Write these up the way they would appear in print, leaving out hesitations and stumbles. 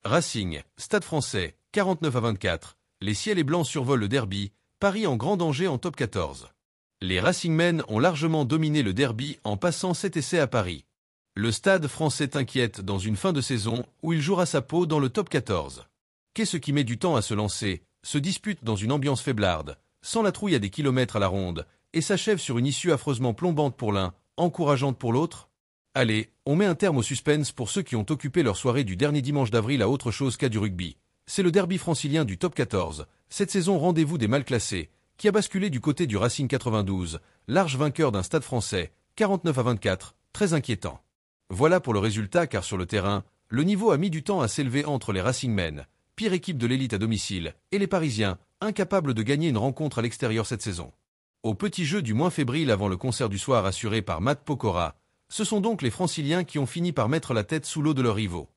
Racing, Stade Français, 49-24. Les ciels et blancs survolent le derby, Paris en grand danger en top 14. Les Racingmen ont largement dominé le derby en passant 7 essais à Paris. Le Stade Français t'inquiète dans une fin de saison où il jouera sa peau dans le top 14. Qu'est-ce qui met du temps à se lancer, se dispute dans une ambiance faiblarde, sans la trouille à des kilomètres à la ronde, et s'achève sur une issue affreusement plombante pour l'un, encourageante pour l'autre? Allez, on met un terme au suspense pour ceux qui ont occupé leur soirée du dernier dimanche d'avril à autre chose qu'à du rugby. C'est le derby francilien du top 14, cette saison rendez-vous des mal classés, qui a basculé du côté du Racing 92, large vainqueur d'un Stade Français, 49-24, très inquiétant. Voilà pour le résultat car sur le terrain, le niveau a mis du temps à s'élever entre les Racingmen, pire équipe de l'élite à domicile, et les Parisiens, incapables de gagner une rencontre à l'extérieur cette saison. Au petit jeu du moins fébrile avant le concert du soir assuré par Matt Pokora, ce sont donc les Franciliens qui ont fini par mettre la tête sous l'eau de leurs rivaux.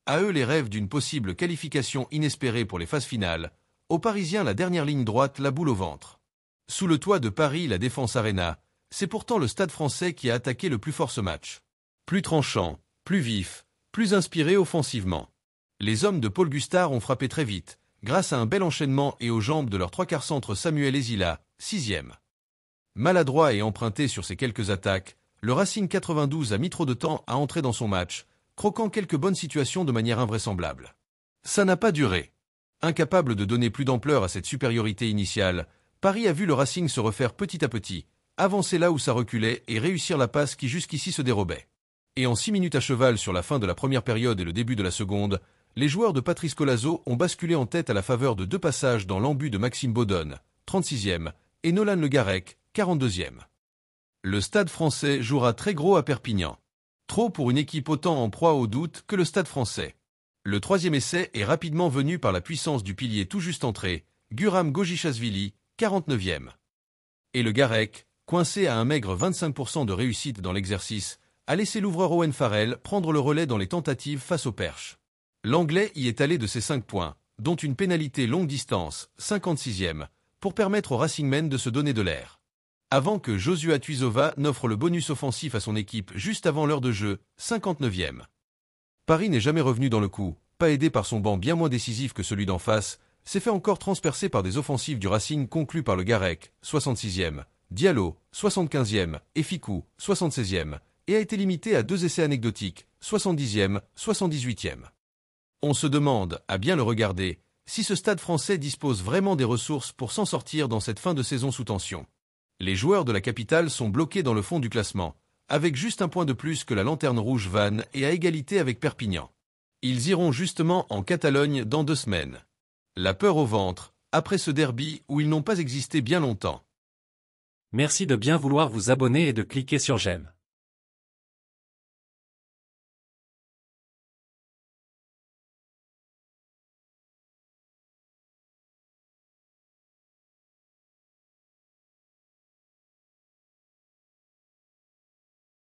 À eux les rêves d'une possible qualification inespérée pour les phases finales, aux Parisiens la dernière ligne droite, la boule au ventre. Sous le toit de Paris, la Défense Arena, c'est pourtant le Stade Français qui a attaqué le plus fort ce match. Plus tranchant, plus vif, plus inspiré offensivement. Les hommes de Paul Gustard ont frappé très vite, grâce à un bel enchaînement et aux jambes de leur trois quarts centre Samuel Ezila, 6e. Maladroit et emprunté sur ces quelques attaques, le Racing 92 a mis trop de temps à entrer dans son match, croquant quelques bonnes situations de manière invraisemblable. Ça n'a pas duré. Incapable de donner plus d'ampleur à cette supériorité initiale, Paris a vu le Racing se refaire petit à petit, avancer là où ça reculait et réussir la passe qui jusqu'ici se dérobait. Et en 6 minutes à cheval sur la fin de la première période et le début de la seconde, les joueurs de Patrice Colazo ont basculé en tête à la faveur de 2 passages dans l'embut de Maxime Baudonne, 36e, et Nolan Le Garec, 42e. Le Stade Français jouera très gros à Perpignan. Trop pour une équipe autant en proie au doute que le Stade Français. Le 3e essai est rapidement venu par la puissance du pilier tout juste entré, Guram Gojichashvili, 49e. Et Le Garec, coincé à un maigre 25% de réussite dans l'exercice, a laissé l'ouvreur Owen Farrell prendre le relais dans les tentatives face au Perche. L'Anglais y est allé de ses 5 points, dont une pénalité longue distance, 56e, pour permettre aux Racingmen de se donner de l'air. Avant que Joshua Tuisova n'offre le bonus offensif à son équipe juste avant l'heure de jeu, 59e. Paris n'est jamais revenu dans le coup, pas aidé par son banc bien moins décisif que celui d'en face, s'est fait encore transpercer par des offensives du Racing conclues par Le Garec, 66e, Diallo, 75e, et Ficou, 76e, et a été limité à 2 essais anecdotiques, 70e, 78e. On se demande, à bien le regarder, si ce Stade Français dispose vraiment des ressources pour s'en sortir dans cette fin de saison sous tension. Les joueurs de la capitale sont bloqués dans le fond du classement, avec juste un point de plus que la lanterne rouge Vannes et à égalité avec Perpignan. Ils iront justement en Catalogne dans 2 semaines. La peur au ventre, après ce derby où ils n'ont pas existé bien longtemps. Merci de bien vouloir vous abonner et de cliquer sur j'aime.